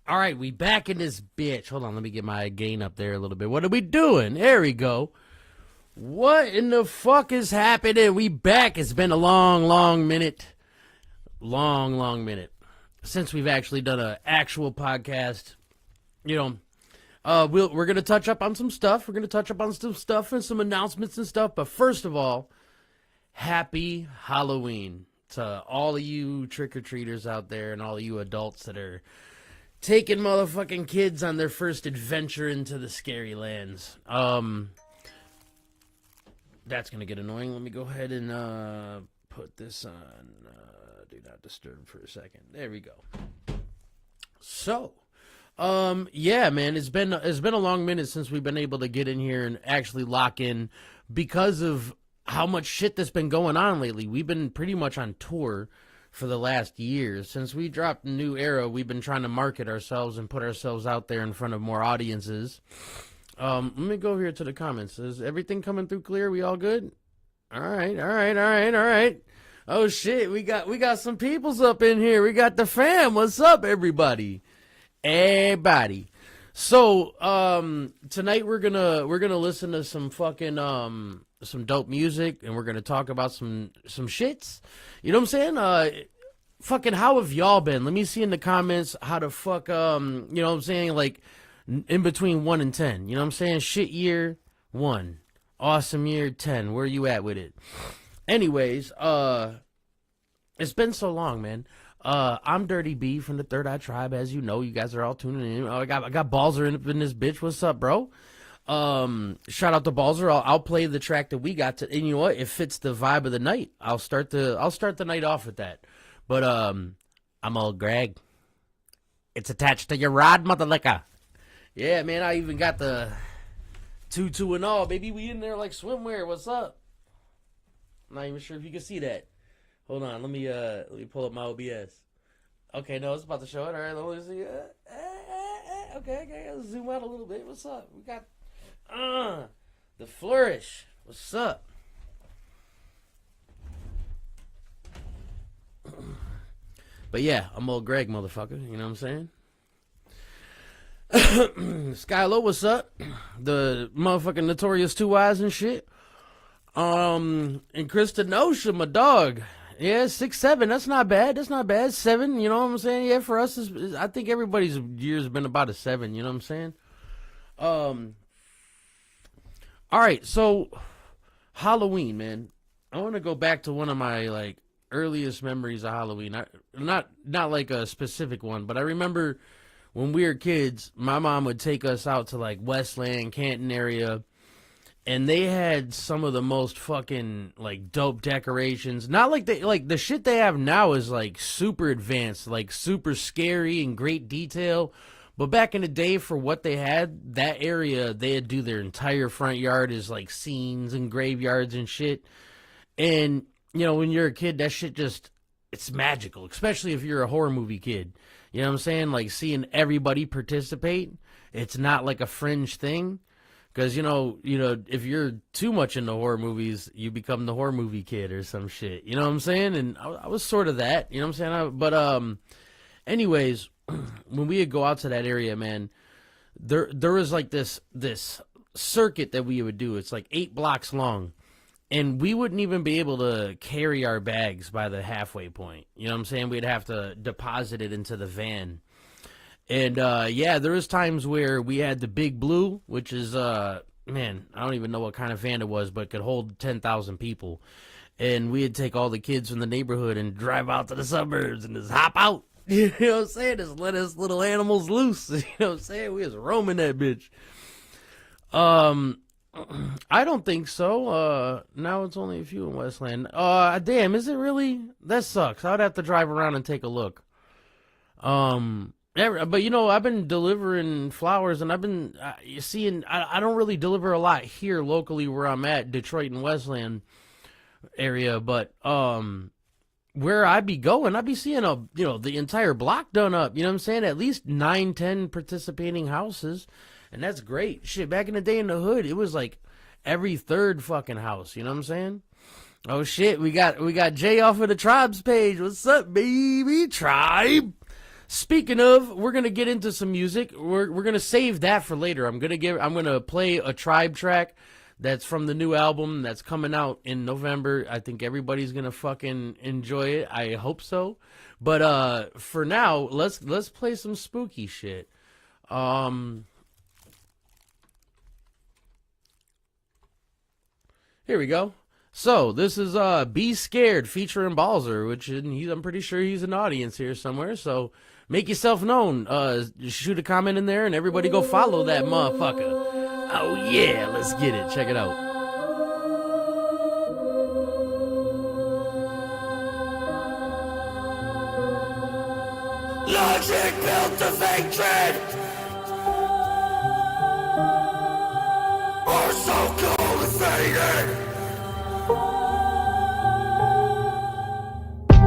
All right, we back in this bitch. Hold on, let me get my gain up there a little bit. What are we doing? There we go. What in the fuck is happening? We back. It's been a long minute. Long minute since we've actually done an actual podcast. You know, we're going to touch up on some stuff. We're going to touch up on some stuff and some announcements and stuff. But first of all, happy Halloween to all of you trick-or-treaters out there and all of you adults that are taking motherfucking kids on their first adventure into the scary lands. That's going to get annoying. Let me go ahead and put this on Do Not Disturb for a second. There we go. So, yeah, man, it's been a long minute since we've been able to get in here and actually lock in because of how much shit that's been going on lately. We've been pretty much on tour for the last year. Since we dropped a new era, we've been trying to market ourselves and put ourselves out there in front of more audiences. Let me go over here to the comments. Is everything coming through clear? We all good? All right. Oh shit, we got some peoples up in here. We got the fam. What's up, everybody? Everybody. So, tonight we're gonna listen to some fucking some dope music, and we're gonna talk about some shits. You know what I'm saying? Fucking how have y'all been? Let me see in the comments how the fuck you know what I'm saying, like in between 1 and 10. You know what I'm saying? Shit year 1. Awesome year 10. Where you at with it? Anyways, it's been so long, man. I'm DirTyB from the Third Eye Tribe. As you know, you guys are all tuning in. I got Balzer in this bitch. What's up, bro? Shout out to Balzer. I'll play the track that we got to, and you know what? It fits the vibe of the night. I'll start the night off with that. But I'm old Greg. It's attached to your rod, mother liquor. Yeah, man. I even got the 2 and all, baby. We in there like swimwear. What's up? I'm not even sure if you can see that. Hold on, let me pull up my OBS. Okay, no, it's about to show it. All right, let me see. Okay, let's zoom out a little bit. What's up? We got the flourish. What's up? But yeah, I'm old Greg, motherfucker. You know what I'm saying? Skylo, what's up? The motherfucking notorious 2 eyes and shit. And Krista Nosha, my dog. Yeah, 6'7". That's not bad. 7. You know what I'm saying? Yeah, for us, I think everybody's year's been about a 7. You know what I'm saying? All right. So, Halloween, man. I want to go back to one of my like earliest memories of Halloween. Not like a specific one, but I remember when we were kids, my mom would take us out to like Westland, Canton area. And they had some of the most fucking like dope decorations. Not like the shit they have now is like super advanced, like super scary and great detail. But back in the day, for what they had, that area, they'd do their entire front yard as like scenes and graveyards and shit. And you know, when you're a kid, that shit it's magical, especially if you're a horror movie kid. You know what I'm saying? Like seeing everybody participate. It's not like a fringe thing. Because, you know, if you're too much into horror movies, you become the horror movie kid or some shit. You know what I'm saying? And I was sort of that. You know what I'm saying? Anyways, when we would go out to that area, man, there was like this circuit that we would do. It's like 8 blocks long. And we wouldn't even be able to carry our bags by the halfway point. You know what I'm saying? We'd have to deposit it into the van. And, yeah, there was times where we had the Big Blue, which is, man, I don't even know what kind of van it was, but it could hold 10,000 people. And we'd take all the kids from the neighborhood and drive out to the suburbs and just hop out. You know what I'm saying? Just let us little animals loose. You know what I'm saying? We was roaming that bitch. I don't think so. Now it's only a few in Westland. Damn, is it really? That sucks. I'd have to drive around and take a look. But, you know, I've been delivering flowers, and I've been seeing, I don't really deliver a lot here locally where I'm at, Detroit and Westland area, but where I be going, I be seeing, the entire block done up, you know what I'm saying? At least 9, 10 participating houses, and that's great. Shit, back in the day in the hood, it was like every 3rd fucking house, you know what I'm saying? Oh, shit, we got Jay off of the Tribes page. What's up, baby? Tribe? Speaking of, we're gonna get into some music. We're gonna save that for later. I'm gonna play a Tribe track that's from the new album that's coming out in November. I think everybody's gonna fucking enjoy it. I hope so. But for now, let's play some spooky shit. Here we go. So this is Be Scared featuring Balzer, which I'm pretty sure he's an audience here somewhere. So make yourself known. Shoot a comment in there, and everybody go follow that motherfucker. Oh yeah, let's get it. Check it out. Logic built the fake dread. Or so cold and faded.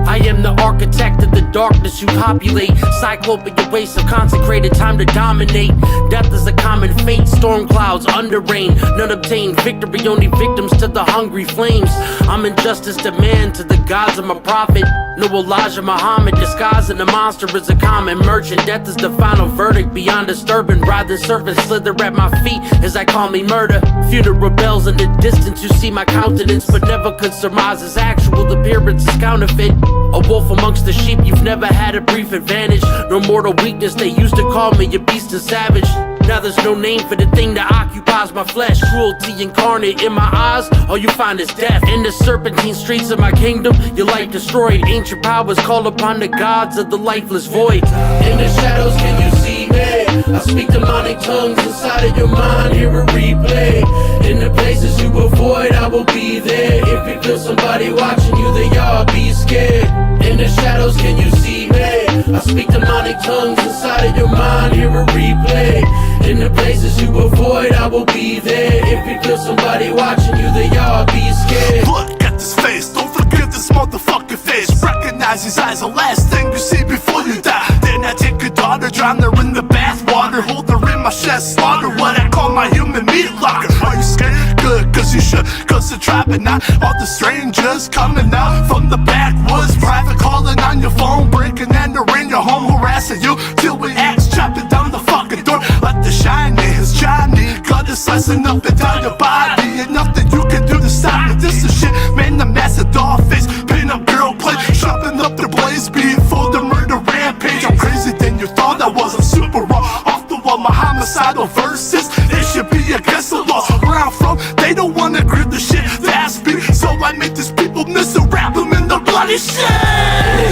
I am the architect of the darkness you populate. Cyclopean waste of consecrated time to dominate. Death is a common fate, storm clouds under rain. None obtain victory, only victims to the hungry flames. I'm injustice demand to the gods of my prophet. No Elijah Muhammad, disguising the monster is a common merchant. Death is the final verdict, beyond disturbing. Ride the serpent, slither at my feet as I call me murder. Funeral bells in the distance, you see my countenance, but never could surmise its actual appearance is counterfeit. A wolf amongst the sheep, you've never had a brief advantage. No mortal weakness, they used to call me a beast and savage. Now there's no name for the thing that occupies my flesh. Cruelty incarnate in my eyes, all you find is death. In the serpentine streets of my kingdom, your life destroyed. Ancient powers call upon the gods of the lifeless void. In the shadows, can you see me? I speak demonic tongues inside of your mind, hear a replay. In the places you avoid, I will be there. If you feel somebody watching you, they all be scared. In the shadows, can you see me? I speak demonic tongues inside of your mind, hear a replay. In the places you avoid, I will be there. If you feel somebody watching you, they all be scared. Look at this face, don't forget this motherfucking face. Recognize his eyes, the last thing you see before you die. Then I take your daughter, drown her in the bathwater, hold her in my chest, slaughter what I call my human meat locker. Are you scared? Good, cause you should, cause the tribe and not all the strangers coming out from the backwoods. Private calling on your phone, breaking and entering your home, harassing you till we axe, chopping down the fucking door. Like the shiny is Johnny, got it slicing up and down your body, and nothing you can do to stop it. This is shit, man, the massive doll face, pin up girl play, chopping up their blaze beat for the murder rampage. I'm crazy than you thought I was, I'm super raw, off the wall, my homicidal verses, it should be against the law. Where I'm from, they don't wanna grip the shit fast beat, so I make these people miss and wrap them in the bloody shit. In the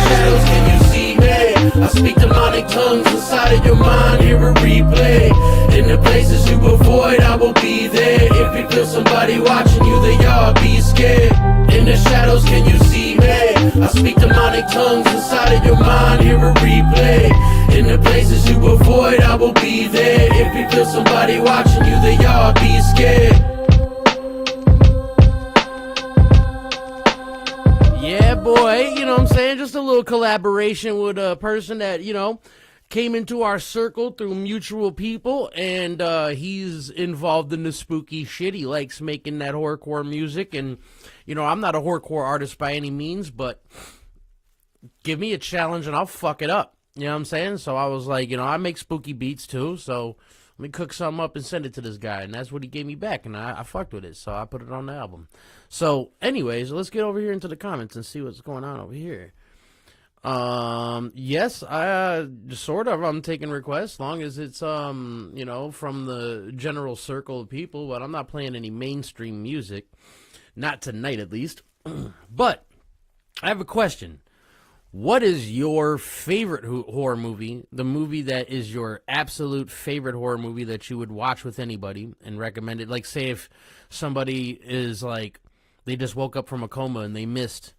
shadows, can you see me? I speak demonic tongues inside of your mind, hear a replay. In the places you avoid, I will be there. If you feel somebody watching you, they all be scared. In the shadows, can you see me? I speak demonic tongues inside of your mind, hear a replay. In the places you avoid, I will be there. If you feel somebody watching you, they all be scared. Yeah, boy, you know what I'm saying? Just a little collaboration with a person that, you know, came into our circle through mutual people, and he's involved in the spooky shit. He likes making that horrorcore music, and, you know, I'm not a horrorcore artist by any means, but give me a challenge and I'll fuck it up. You know what I'm saying? So I was like, you know, I make spooky beats too, so let me cook something up and send it to this guy, and that's what he gave me back, and I fucked with it, so I put it on the album. So anyways, let's get over here into the comments and see what's going on over here. Yes, sort of, I'm taking requests, as long as it's, you know, from the general circle of people, but I'm not playing any mainstream music. Not tonight, at least. But I have a question. What is your favorite horror movie? The movie that is your absolute favorite horror movie that you would watch with anybody and recommend it? Like, say if somebody is like, they just woke up from a coma and they missed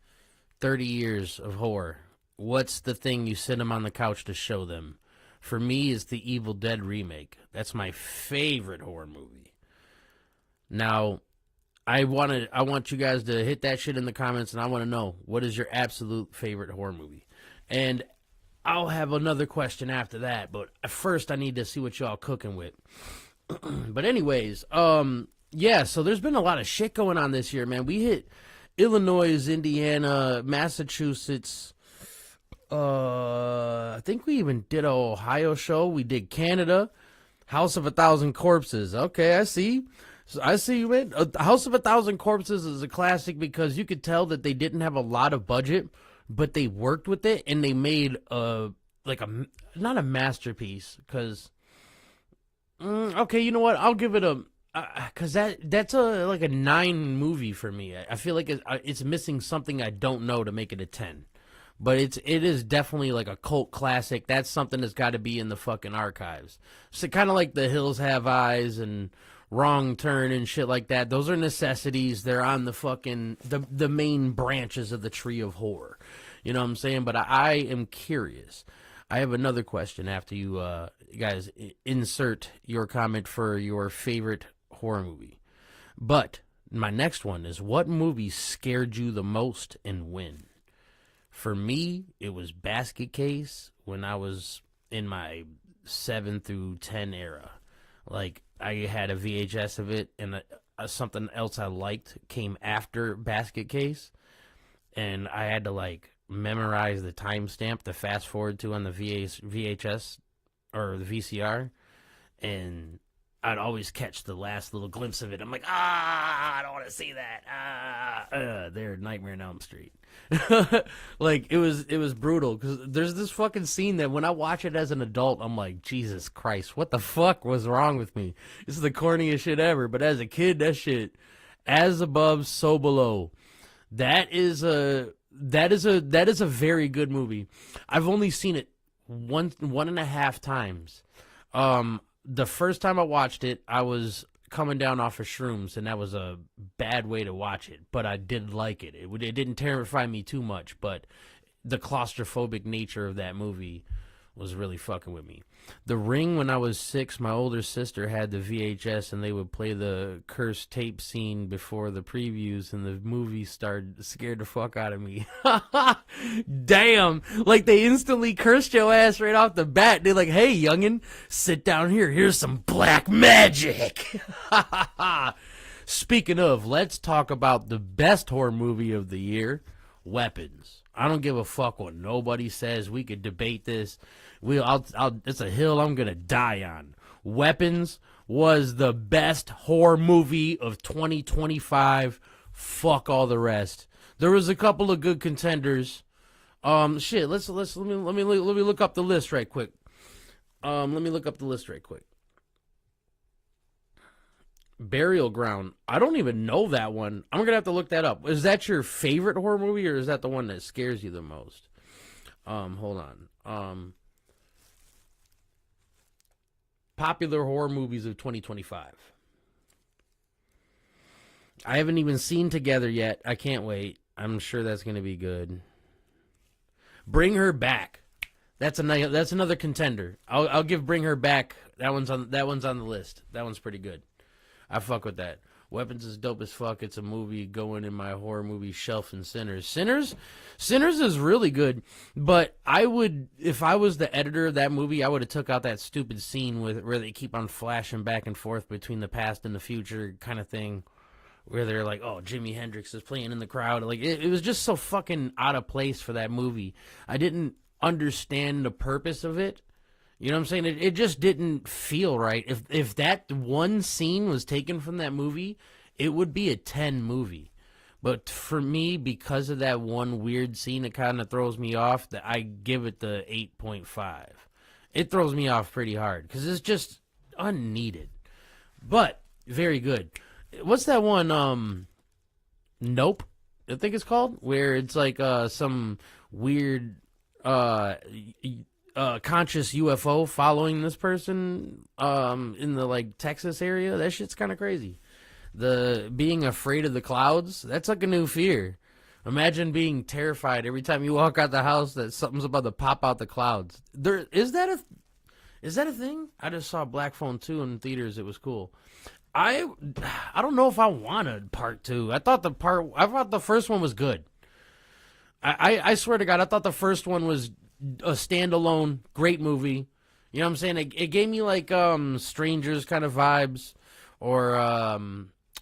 30 years of horror. What's the thing you sit them on the couch to show them? For me, it's the Evil Dead remake. That's my favorite horror movie. Now, I want you guys to hit that shit in the comments, and I want to know, what is your absolute favorite horror movie? And I'll have another question after that, but first I need to see what y'all cooking with. But anyways, yeah, so there's been a lot of shit going on this year, man. We hit Illinois, Indiana, Massachusetts, I think we even did a Ohio show. We did Canada, House of a Thousand Corpses. Okay, I see. I see you, man. House of a Thousand Corpses is a classic because you could tell that they didn't have a lot of budget, but they worked with it and they made not a masterpiece. Because okay, you know what? I'll give it a because that's a 9 movie for me. I feel like it's missing something I don't know to make it a 10. But it is definitely like a cult classic. That's something that's got to be in the fucking archives. So kind of like The Hills Have Eyes and Wrong Turn and shit like that. Those are necessities. They're on the fucking the main branches of the tree of horror. You know what I'm saying? But I am curious. I have another question after you guys insert your comment for your favorite horror movie. But my next one is, what movie scared you the most and when? For me, it was Basket Case when I was in my 7 through 10 era. Like, I had a VHS of it, and something else I liked came after Basket Case, and I had to, like, memorize the timestamp to fast forward to on the VHS or the VCR, and I'd always catch the last little glimpse of it. I'm like, I don't want to see that. They're Nightmare on Elm Street. Like, it was brutal because there's this fucking scene that when I watch it as an adult, I'm like, Jesus Christ, what the fuck was wrong with me? This is the corniest shit ever. But as a kid, that shit, as above, so below. That is a very good movie. I've only seen it one and a half times. The first time I watched it, I was coming down off of shrooms, and that was a bad way to watch it, but I did like it. It didn't terrify me too much, but the claustrophobic nature of that movie was really fucking with me. The Ring, when I was 6, my older sister had the VHS, and they would play the cursed tape scene before the previews, and the movie scared the fuck out of me. Damn! Like, they instantly cursed your ass right off the bat. They're like, hey, youngin', sit down here. Here's some black magic. Speaking of, let's talk about the best horror movie of the year, Weapons. I don't give a fuck what nobody says. We could debate this. It's a hill I'm gonna die on. Weapons was the best horror movie of 2025. Fuck all the rest. There was a couple of good contenders. Let me look up the list right quick. Burial Ground. I don't even know that one. I'm gonna have to look that up. Is that your favorite horror movie, or is that the one that scares you the most? Hold on. Popular horror movies of 2025. I haven't even seen Together yet. I can't wait. I'm sure that's gonna be good. Bring Her Back. That's another contender. I'll give Bring Her Back. That one's on the list. That one's pretty good. I fuck with that. Weapons is dope as fuck. It's a movie going in my horror movie shelf. And Sinners is really good. But if I was the editor of that movie, I would have took out that stupid scene where they keep on flashing back and forth between the past and the future kind of thing, where they're like, oh, Jimi Hendrix is playing in the crowd. Like, it was just so fucking out of place for that movie. I didn't understand the purpose of it. You know what I'm saying? It just didn't feel right. If that one scene was taken from that movie, it would be a 10 movie. But for me, because of that one weird scene that kind of throws me off, that I give it the 8.5. It throws me off pretty hard because it's just unneeded. But very good. What's that one? Nope, I think it's called, where it's like some weird conscious UFO following this person in the like Texas area. That shit's kind of crazy. The being afraid of the clouds, that's like a new fear. Imagine being terrified every time you walk out the house that something's about to pop out the clouds. Is that a thing? I just saw Black Phone 2 in theaters. It was cool. I don't know if I wanted part 2. I thought the first one was good. I swear to God, I thought the first one was a standalone great movie. You know what I'm saying? It gave me like Strangers kind of vibes, or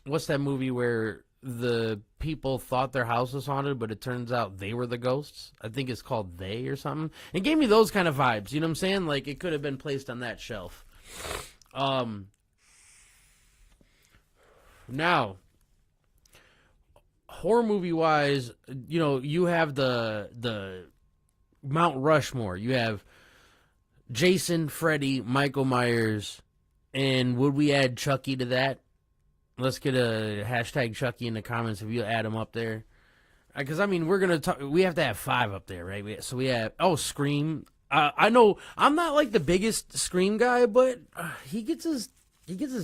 what's that movie where the people thought their house was haunted, but it turns out they were the ghosts. I think it's called They or something. It gave me those kind of vibes. You know what I'm saying? Like it could have been placed on that shelf. Now, horror movie wise, you know, you have the Mount Rushmore. You have Jason, Freddy, Michael Myers, and would we add Chucky to that? Let's get a hashtag Chucky in the comments if you add them up there. Because, I mean, we're going to talk, we have to have 5 up there, right? So we have, Scream. I know I'm not like the biggest Scream guy, but he gets his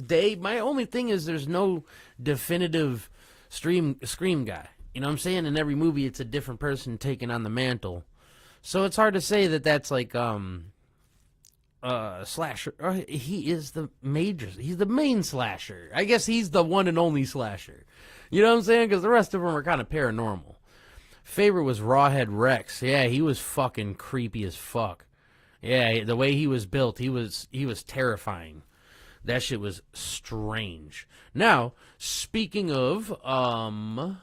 day. My only thing is there's no definitive Scream guy. You know what I'm saying? In every movie, it's a different person taking on the mantle. So it's hard to say that that's like, slasher. He is he's the main slasher. I guess he's the one and only slasher. You know what I'm saying? Because the rest of them are kind of paranormal. Favorite was Rawhead Rex. Yeah, he was fucking creepy as fuck. Yeah, the way he was built, he was terrifying. That shit was strange. Now, speaking of, oh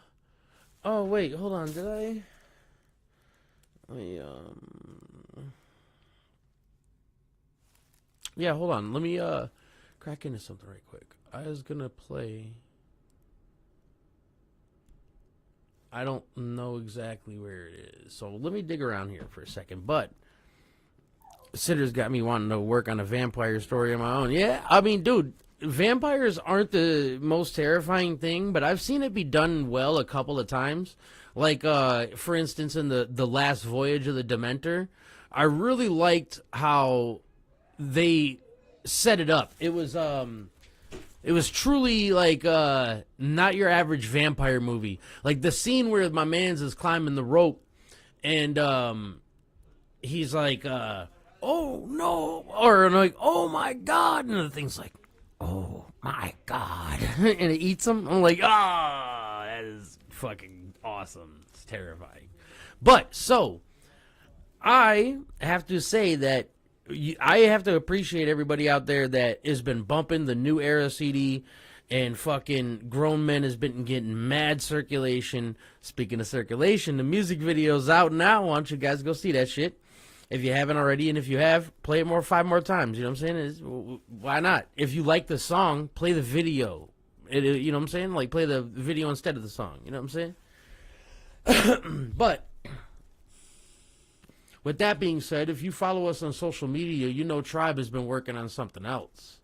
wait, hold on, did I? Yeah, hold on. Let me crack into something right quick. I was gonna play. I don't know exactly where it is, so let me dig around here for a second. But Sitter's got me wanting to work on a vampire story of my own. Yeah, I mean, dude, vampires aren't the most terrifying thing, but I've seen it be done well a couple of times. Like, for instance, in the last voyage of the Dementor, I really liked how they set it up. It was truly like not your average vampire movie. Like the scene where my man's is climbing the rope and he's like oh no, or like, oh my god, and the thing's like, oh my god, and it eats him. I'm like, that is fucking awesome. It's terrifying. But so I have to say that I have to appreciate everybody out there that has been bumping the New Era CD, and fucking Grown Men has been getting mad circulation. Speaking of circulation, the music video's out now. Why don't you guys go see that shit if you haven't already? And if you have, play it 5 more times. You know what I'm saying? Why not? If you like the song, play the video. You know what I'm saying? Like, play the video instead of the song. You know what I'm saying? But with that being said, if you follow us on social media, you know Tribe has been working on something else.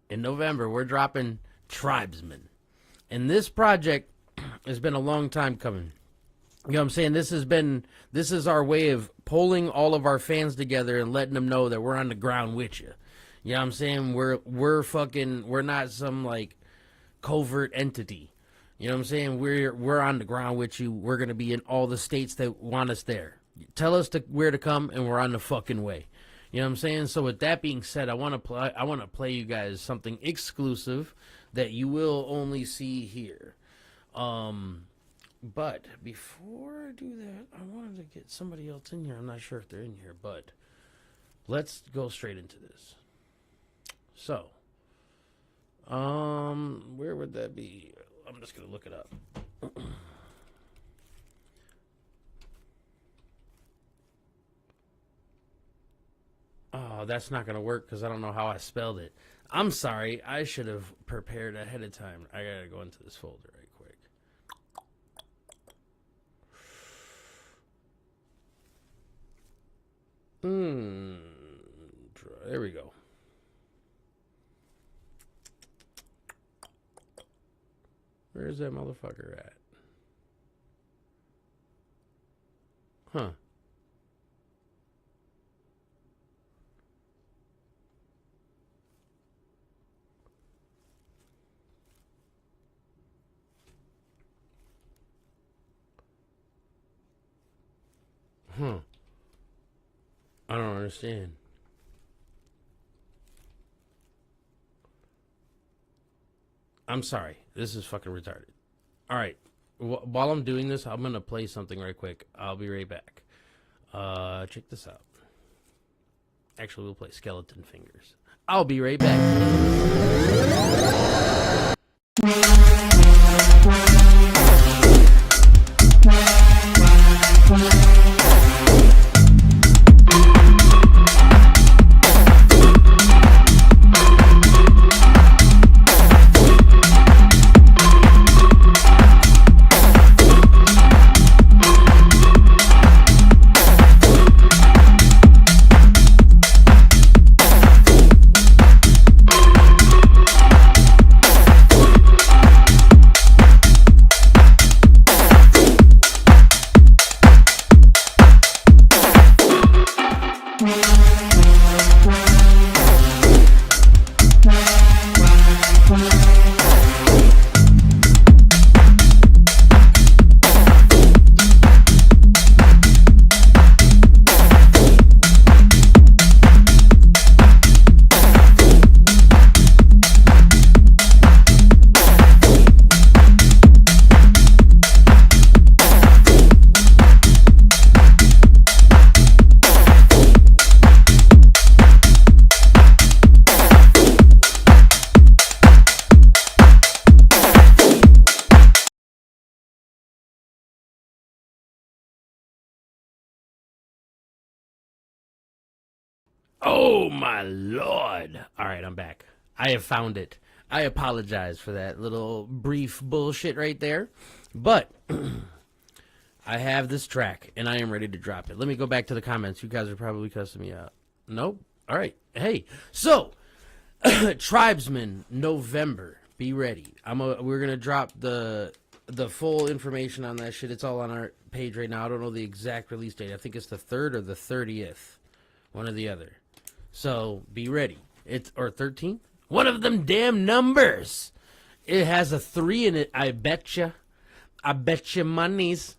In November, we're dropping Tribesman. And this project has been a long time coming. You know what I'm saying? This is our way of pulling all of our fans together and letting them know that we're on the ground with you. You know what I'm saying? We're not some like covert entity. You know what I'm saying? We're on the ground with you. We're going to be in all the states that want us there. Tell us where to come, and we're on the fucking way. You know what I'm saying? So with that being said, I want to play you guys something exclusive that you will only see here. But before I do that, I wanted to get somebody else in here. I'm not sure if they're in here, but let's go straight into this. So, where would that be? I'm just gonna look it up. Oh, that's not going to work because I don't know how I spelled it. I'm sorry. I should have prepared ahead of time. I got to go into this folder right quick. There we go. Where's that motherfucker at? Huh. I don't understand. I'm sorry. This is fucking retarded. All right. While I'm doing this, I'm going to play something right quick. I'll be right back. Check this out. Actually, we'll play Skeleton Fingers. I'll be right back. Oh my lord. Alright, I'm back. I have found it. I apologize for that little brief bullshit right there. But I have this track and I am ready to drop it. Let me go back to the comments. You guys are probably cussing me out. Nope. Alright. Hey. So Tribesman November. Be ready. We're gonna drop the full information on that shit. It's all on our page right now. I don't know the exact release date. I think it's the 3rd or the 30th. One or the other. So be ready. Or 13th? One of them damn numbers. It has a 3 in it. I betcha. I bet you monies.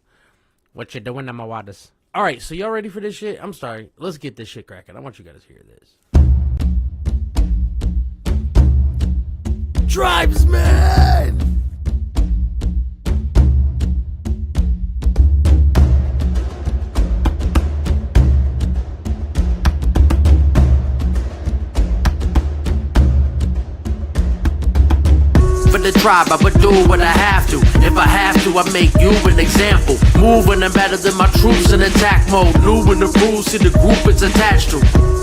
What you doing, Amawadas? Alright, so y'all ready for this shit? I'm sorry. Let's get this shit cracking. I want you guys to hear this. Tribesman! For the tribe, I would do what I have to. If I have to, I make you an example. Move when I'm better than my troops in attack mode. New in the rules, see the group it's attached to.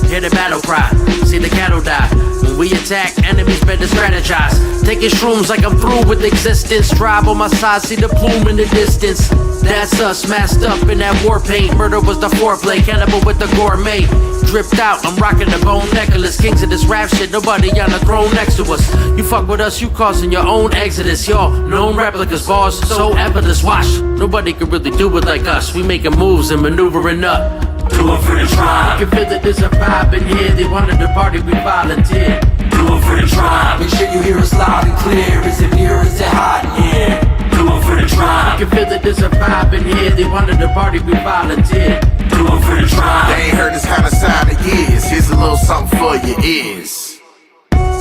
Hear the battle cry, see the cattle die. When we attack, enemies better strategize. Taking shrooms like I'm through with existence. Tribe on my side, see the plume in the distance. That's us, masked up in that war paint. Murder was the foreplay, cannibal with the gourmet. Dripped out, I'm rocking the bone necklace. Kings of this rap shit, nobody on the throne next to us. You fuck with us, you causing your own exodus. Y'all known replicas, bars so effortless. Watch, nobody can really do it like us. We making moves and maneuvering up. Do it for the tribe. You can feel that there's a vibe in here. They wanted to party, we volunteered. Do it for the tribe. Make sure you hear us loud and clear. Is it near, is it hot in here? Do it for the tribe. You can feel that there's a vibe in here. They wanted to party, we volunteered. Do it for the tribe. They ain't heard this kind of sound in years. Here's a little something for your ears.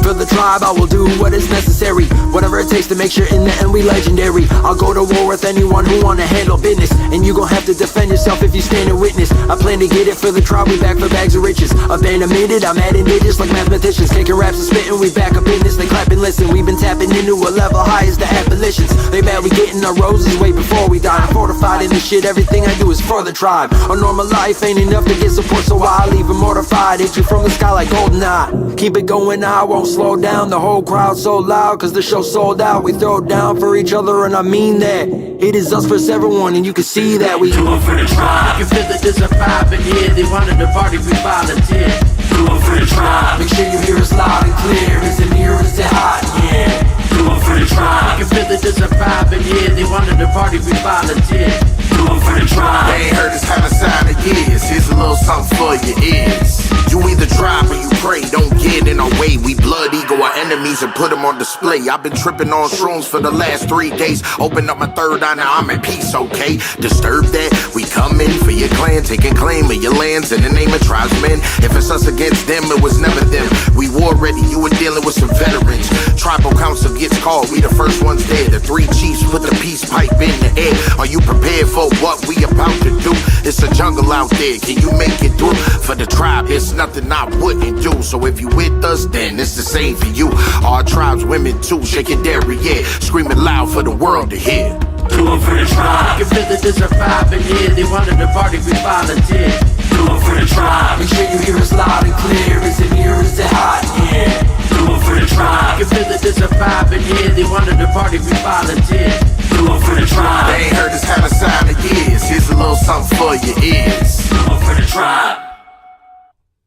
For the tribe, I will do what is necessary. Whatever it takes to make sure in the end we legendary. I'll go to war with anyone who wanna handle business. And you gon' have to defend yourself if you stand in witness. I plan to get it for the tribe, we back for bags of riches. Abandoned, I'm adding digits like mathematicians. Taking raps and spitting, we back up in this. They clap and listen, we've been tapping into a level high as the abolitions. They mad we getting our roses way before we die. I'm fortified in this shit, everything I do is for the tribe. A normal life ain't enough to get support, so I'll leave it mortified. Hit you from the sky like GoldenEye. Keep it going, I won't slow down. The whole crowd so loud, cause the show sold out. We throw down for each other and I mean that. It is us versus everyone and you can see that we do it for the tribe. You can feel that there's a vibe in here. They wanted to party, we volunteered. Do it for the tribe. Make sure you hear us loud and clear. Is it near, is it hot? Yeah. Do it for the tribe. You can feel that there's a vibe in here. They wanted to party, we volunteered. Do it for the tribe. They ain't heard this kind of sound in years. Here's a little something for your ears. You either drive or you pray, don't get in our way. We blood ego our enemies and put them on display. I've been tripping on shrooms for the last 3 days. Open up my third eye, now I'm at peace, okay? Disturb that, we come in for your clan, taking claim of your lands in the name of tribesmen. If it's us against them, it was never them. We war ready, you were dealing with some veterans. Tribal council gets called, we the first ones there. The 3 chiefs put the peace pipe in the air. Are you prepared for what we about to do? It's a jungle out there, can you make it through? For the tribe, it's nothing I wouldn't do. So if you with us, then it's the same for you. Our tribe's women too, shaking dairy, yeah. Screaming loud for the world to hear. Do it for the tribe. You can feel that there's a vibe in here. They wanted to party, we volunteered. Do it for the tribe. Make sure you hear us loud and clear. Is it near, is it hot? Yeah. Do it for the tribe. You can feel that there's a vibe in here. They wanted to party, we volunteered. Do it for the tribe. They ain't heard this kind of sound in years. Here's a little something for your ears. Do it for the tribe.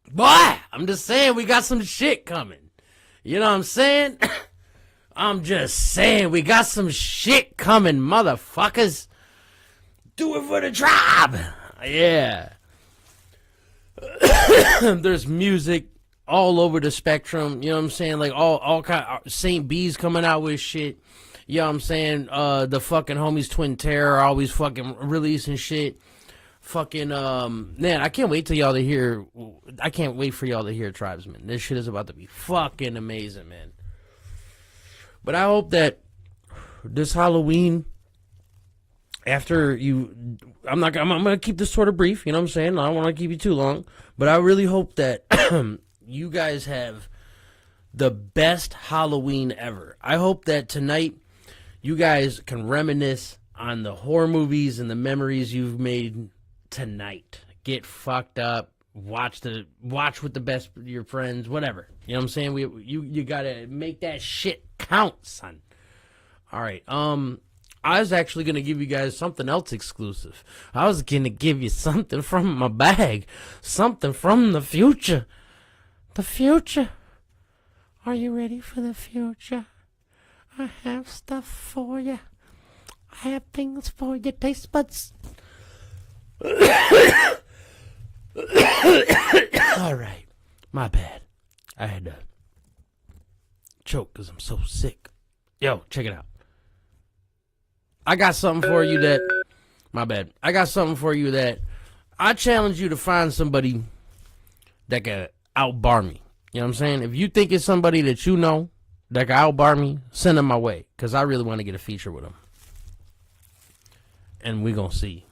Boy, I'm just saying we got some shit coming. You know what I'm saying? I'm just saying we got some shit coming, motherfuckers. Do it for the tribe. Yeah. There's music all over the spectrum. You know what I'm saying? Like all kind of St. B's coming out with shit. You know what I'm saying? The fucking homies Twin Terror always fucking releasing shit. Fucking man, I can't wait till y'all to hear. I can't wait for y'all to hear Tribesman. This shit is about to be fucking amazing, man. But I hope that this Halloween, after you, I'm gonna keep this sort of brief. You know what I'm saying? I don't want to keep you too long, but I really hope that you guys have the best Halloween ever. I hope that tonight you guys can reminisce on the horror movies and the memories you've made tonight. Get fucked up watch with the best of your friends, whatever. You know what I'm saying? You gotta make that shit count, son. All right. I was actually gonna give you guys something else exclusive. I was gonna give you something from my bag, something from the future. The future. Are you ready for the future? I have stuff for you. I have things for your taste buds. All right, my bad. I had to choke because I'm so sick. Yo, check it out. I got something for you that, my bad. I got something for you that I challenge you to find somebody that can outbar me. You know what I'm saying? If you think it's somebody that you know that can outbar me, send them my way because I really want to get a feature with them. And we gonna see.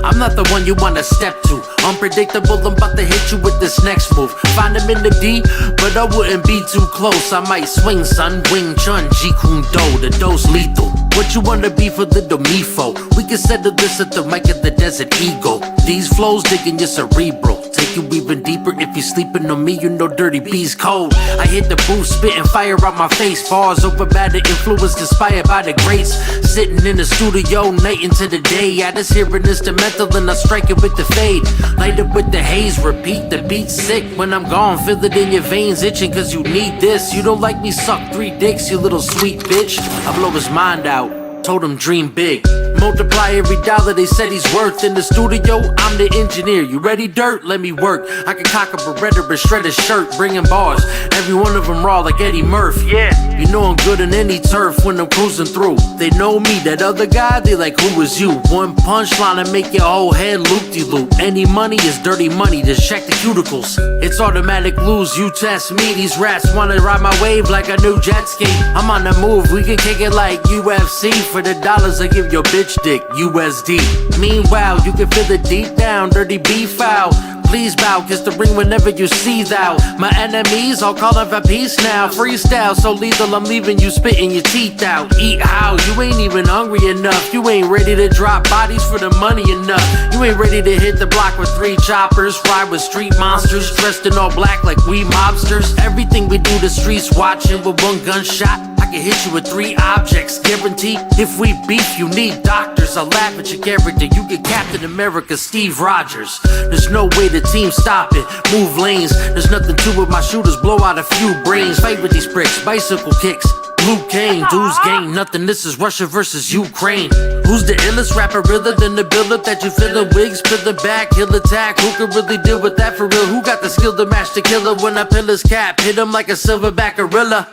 I'm not the one you wanna step to. Unpredictable, I'm about to hit you with this next move. Find him in the D, but I wouldn't be too close. I might swing, son, Wing Chun, Jeet Kune Do, the dose lethal. What you wanna be for the Domifo? We can settle this at the mic of the Desert Eagle. These flows digging your cerebral. Take you even deeper if you're sleeping on me, you know DirttyB's cold. I hit the booth, spitting fire out my face. Bars over bad influence inspired by the greats. Sitting in the studio night into the day. I just hear an instrumental and I strike it with the fade. Light up with the haze, repeat the beat sick. When I'm gone, feel it in your veins itching cause you need this. You don't like me, suck 3 dicks, you little sweet bitch. I blow his mind out, told him dream big. Multiply every dollar they said he's worth. In the studio, I'm the engineer. You ready, Dirt? Let me work. I can cock a Beretta but shred his shirt, bringing bars. Every one of them raw like Eddie Murphy. Yeah, you know I'm good in any turf when I'm cruising through. They know me, that other guy, they like, who was you? One punchline and make your whole head loop-de-loop. Any money is dirty money, just check the cuticles. It's automatic lose, you test me. These rats wanna ride my wave like a new jet ski. I'm on the move, we can kick it like UFC. For the dollars I give your bitch dick, USD. Meanwhile, you can feel it deep down, DirttyB foul. Please bow, kiss the ring whenever you see thou. My enemies all calling for peace now. Freestyle so lethal, I'm leaving you spitting your teeth out. Eat how? You ain't even hungry enough. You ain't ready to drop bodies for the money enough. You ain't ready to hit the block with 3 choppers. Ride with street monsters, dressed in all black like we mobsters. Everything we do the streets watching with 1 gunshot. I can hit you with 3 objects, guaranteed. If we beef, you need doctors. I laugh at your character, you get Captain America, Steve Rogers. There's no way the team stop it, move lanes. There's nothing to it, my shooters blow out a few brains. Fight with these pricks, bicycle kicks, blue cane. Dudes gain nothing, this is Russia versus Ukraine. Who's the illest rapper realer than the buildup that you feel the wigs, fill the back, he'll attack. Who can really deal with that for real? Who got the skill to match the killer when I pill his cap? Hit him like a silverback gorilla.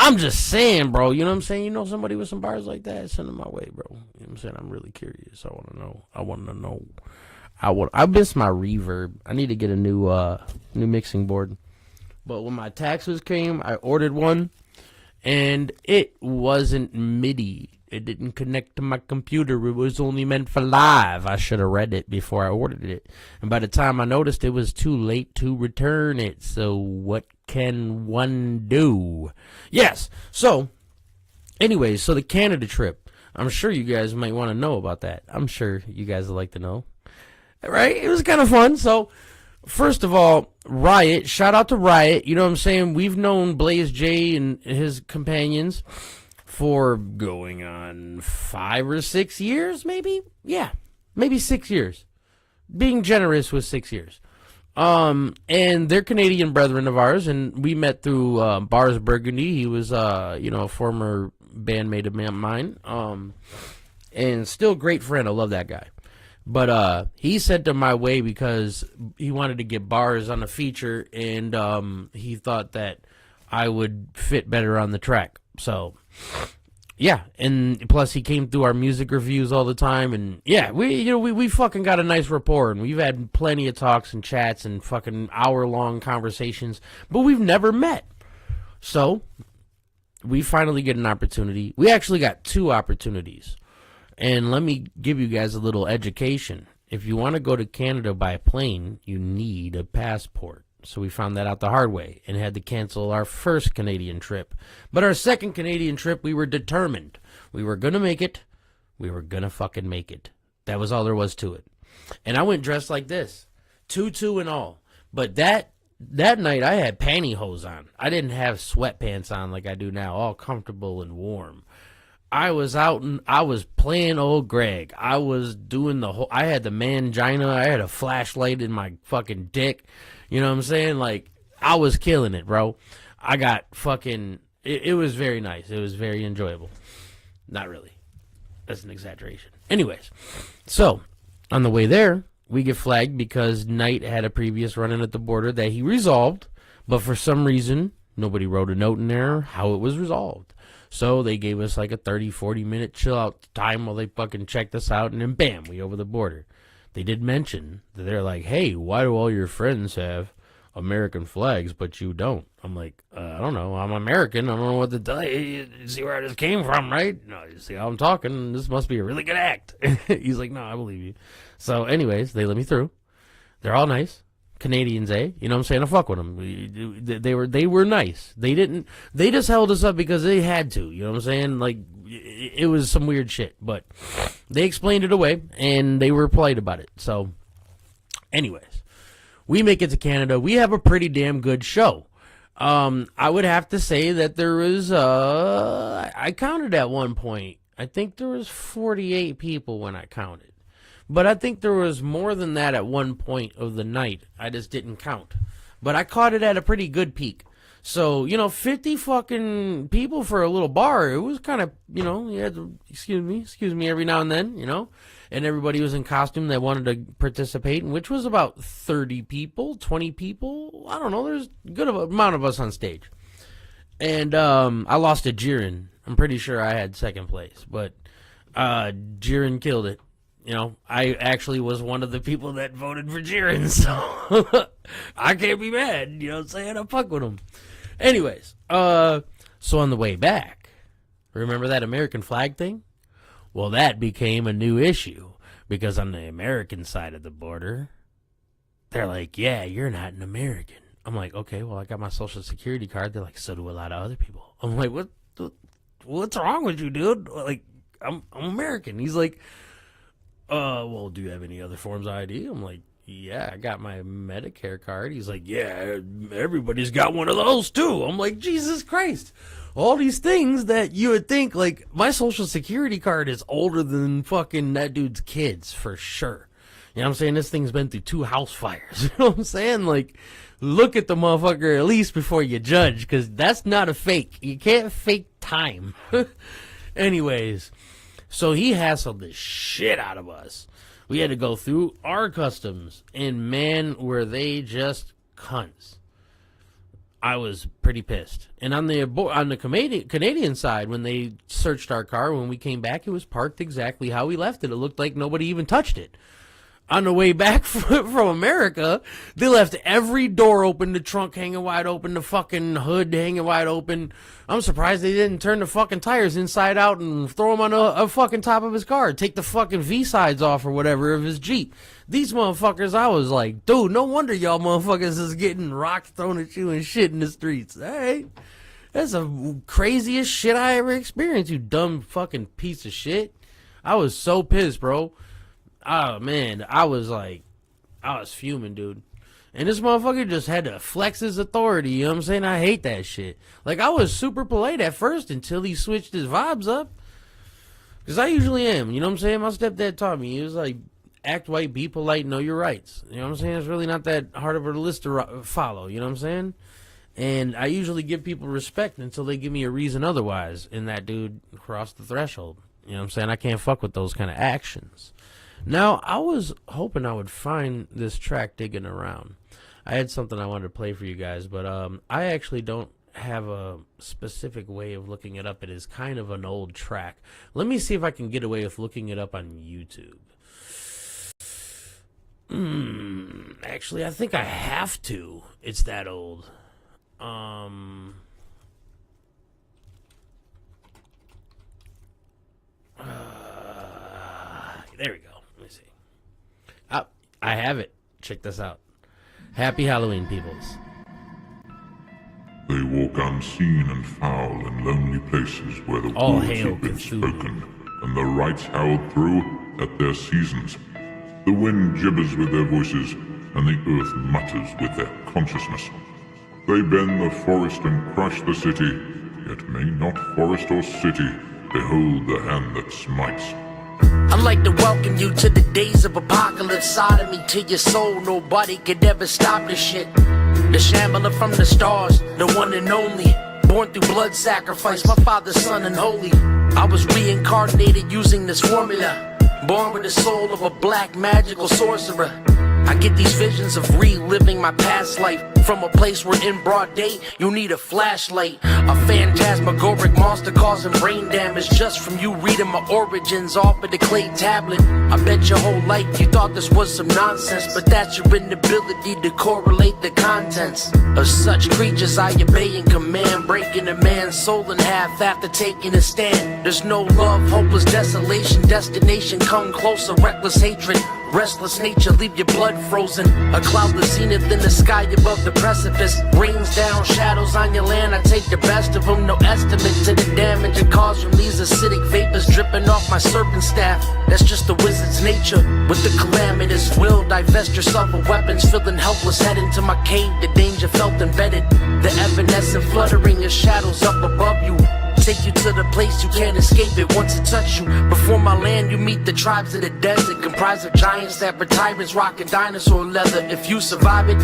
I'm just saying, bro. You know what I'm saying? You know somebody with some bars like that? Send them my way, bro. You know what I'm saying? I'm really curious. I want to know. I miss my reverb. I need to get a new mixing board. But when my taxes came, I ordered one, and it wasn't MIDI. It didn't connect to my computer. It was only meant for live. I should have read it before I ordered it. And by the time I noticed, it was too late to return it. So what can one do? Yes. So, anyways, so the Canada trip. I'm sure you guys might want to know about that. I'm sure you guys would like to know. Right? It was kind of fun. So, first of all, Riot. Shout out to Riot. You know what I'm saying? We've known Blaze J and his companions for going on 5 or 6 years, maybe? Yeah, maybe 6 years. Being generous with 6 years. And they're Canadian brethren of ours, and we met through Bars Burgundy. He was, a former bandmate of mine, and still a great friend. I love that guy. But he sent them my way because he wanted to get Bars on the feature, and he thought that I would fit better on the track. So, yeah, and plus he came through our music reviews all the time, and yeah, we fucking got a nice rapport, and we've had plenty of talks and chats and fucking hour-long conversations, but we've never met. So, we finally get an opportunity. We actually got 2 opportunities. And let me give you guys a little education. If you want to go to Canada by plane, you need a passport. So we found that out the hard way and had to cancel our first Canadian trip. But our second Canadian trip, we were determined. We were going to make it. We were going to fucking make it. That was all there was to it. And I went dressed like this. Tutu and all. But that night, I had pantyhose on. I didn't have sweatpants on like I do now, all comfortable and warm. I was out and I was playing old Greg. I was doing the whole, I had the mangina. I had a flashlight in my fucking dick. You know what I'm saying? Like, I was killing it, bro. I got fucking, it was very nice. It was very enjoyable. Not really. That's an exaggeration. Anyways, so on the way there, we get flagged because Knight had a previous run-in at the border that he resolved, but for some reason, nobody wrote a note in there how it was resolved. So they gave us like a 30, 40-minute chill-out time while they fucking checked us out, and then bam, we over the border. They did mention that they're like, hey, why do all your friends have American flags, but you don't? I'm like, I don't know. I'm American. I don't know what to tell you. You see where I just came from, right? No, you see how I'm talking. This must be a really good act. He's like, no, I believe you. So anyways, they let me through. They're all nice. Canadians, eh? You know what I'm saying? I fuck with them. They were nice. They just held us up because they had to. You know what I'm saying? Like, it was some weird shit, but they explained it away and they were polite about it. So anyways, we make it to Canada. We have a pretty damn good show. I would have to say that there was, I counted at one point. I think there was 48 people when I counted. But I think there was more than that at one point of the night. I just didn't count. But I caught it at a pretty good peak. So, 50 fucking people for a little bar. It was kind of, you had to, excuse me every now and then, And everybody was in costume that wanted to participate, which was about 30 people, 20 people. I don't know. There's a good amount of us on stage. And I lost to Jiren. I'm pretty sure I had second place. But Jiren killed it. I actually was one of the people that voted for Jiren, so I can't be mad. You know what I'm saying? I fuck with him. Anyways, so on the way back, remember that American flag thing? Well, that became a new issue because on the American side of the border, they're like, yeah, you're not an American. I'm like, okay, well, I got my social security card. They're like, so do a lot of other people. I'm like, what's wrong with you, dude? Like, I'm American. He's like, well, do you have any other forms of ID? I'm like, yeah, I got my Medicare card. He's like, yeah, everybody's got one of those too. I'm like, Jesus Christ. All these things that you would think, like, my social security card is older than fucking that dude's kids for sure. You know what I'm saying? This thing's been through 2 house fires. You know what I'm saying? Like, look at the motherfucker at least before you judge, because that's not a fake. You can't fake time. Anyways. So he hassled the shit out of us. We had to go through our customs, and man, were they just cunts. I was pretty pissed. And on the Canadian side, when they searched our car, when we came back, it was parked exactly how we left it. It looked like nobody even touched it. On the way back from America, they left every door open, the trunk hanging wide open, the fucking hood hanging wide open. I'm surprised they didn't turn the fucking tires inside out and throw them on a fucking top of his car. Take the fucking V-sides off or whatever of his Jeep. These motherfuckers, I was like, dude, no wonder y'all motherfuckers is getting rocks thrown at you and shit in the streets. Hey, that's the craziest shit I ever experienced, you dumb fucking piece of shit. I was so pissed, bro. Oh, man, I was fuming, dude. And this motherfucker just had to flex his authority, you know what I'm saying? I hate that shit. Like, I was super polite at first until he switched his vibes up. Because I usually am, you know what I'm saying? My stepdad taught me. He was like, act white, be polite, know your rights. You know what I'm saying? It's really not that hard of a list to follow, you know what I'm saying? And I usually give people respect until they give me a reason otherwise. And that dude crossed the threshold. You know what I'm saying? I can't fuck with those kind of actions. Now, I was hoping I would find this track digging around. I had something I wanted to play for you guys, but I actually don't have a specific way of looking it up. It is kind of an old track. Let me see if I can get away with looking it up on YouTube. Actually, I think I have to. It's that old. There we go. Let me see. I have it. Check this out. Happy Halloween, peoples. They walk unseen and foul in lonely places where the All words hail have been Cthulhu. spoken, and the rites howled through at their seasons. The wind gibbers with their voices, and the earth mutters with their consciousness. They bend the forest and crush the city, yet may not forest or city behold the hand that smites. I'd like to welcome you to the days of apocalypse, sodomy to your soul. Nobody could ever stop this shit. The shambler from the stars, the one and only. Born through blood sacrifice, my father's son and holy. I was reincarnated using this formula. Born with the soul of a black magical sorcerer. I get these visions of reliving my past life. From a place where in broad day, you need a flashlight. A phantasmagoric monster causing brain damage just from you reading my origins off of the clay tablet. I bet your whole life you thought this was some nonsense, but that's your inability to correlate the contents of such creatures I obey and command, breaking a man's soul in half after taking a stand. There's no love, hopeless desolation, destination come closer, reckless hatred. Restless nature, leave your blood frozen. A cloudless zenith in the sky above the precipice. Rains down shadows on your land, I take the best of them. No estimate to the damage it caused from these acidic vapors dripping off my serpent staff. That's just the wizard's nature. With the calamitous will, divest yourself of weapons. Feeling helpless, head into my cave, the danger felt embedded. The evanescent fluttering of shadows up above you. Take you to the place you can't escape it once it touched you. Before my land, you meet the tribes of the desert, comprised of giants that were tyrants, rocking dinosaur leather. If you survive it,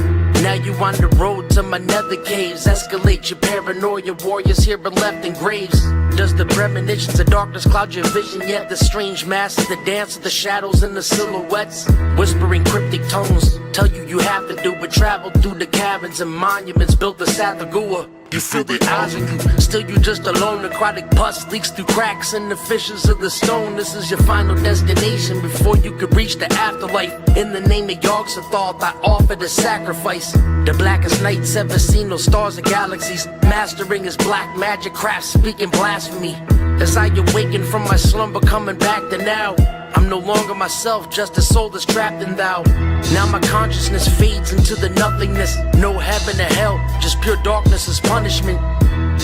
now you on the road to my nether caves. Escalate your paranoia, warriors here but left in graves. Does the premonitions of darkness cloud your vision yet? The strange masses, the dance of the shadows and the silhouettes, whispering cryptic tones, tell you you have to do it. Travel through the caverns and monuments built of Sathagua. You feel the eyes on you, still you just alone. Aquatic pus leaks through cracks in the fissures of the stone. This is your final destination before you could reach the afterlife. In the name of Yogg-Sothoth, I offer the sacrifice. The blackest nights ever seen, no stars or galaxies. Mastering his black magic craft, speaking blasphemy. As I awaken from my slumber, coming back to now. I'm no longer myself, just a soul that's trapped in thou. Now my consciousness fades into the nothingness. No heaven or hell, just pure darkness as punishment.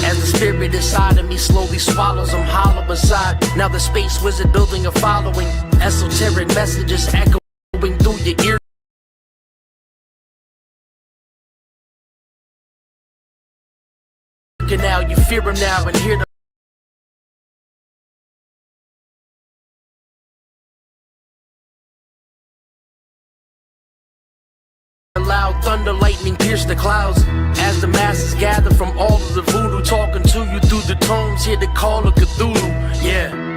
As the spirit inside of me slowly swallows, I'm hollow inside. Now the space wizard building a following. Esoteric messages echoing through your ear. Now you fear him now and hear the loud thunder, lightning pierce the clouds. As the masses gather from all of the voodoo, talking to you through the tones, hear the call of Cthulhu. Yeah.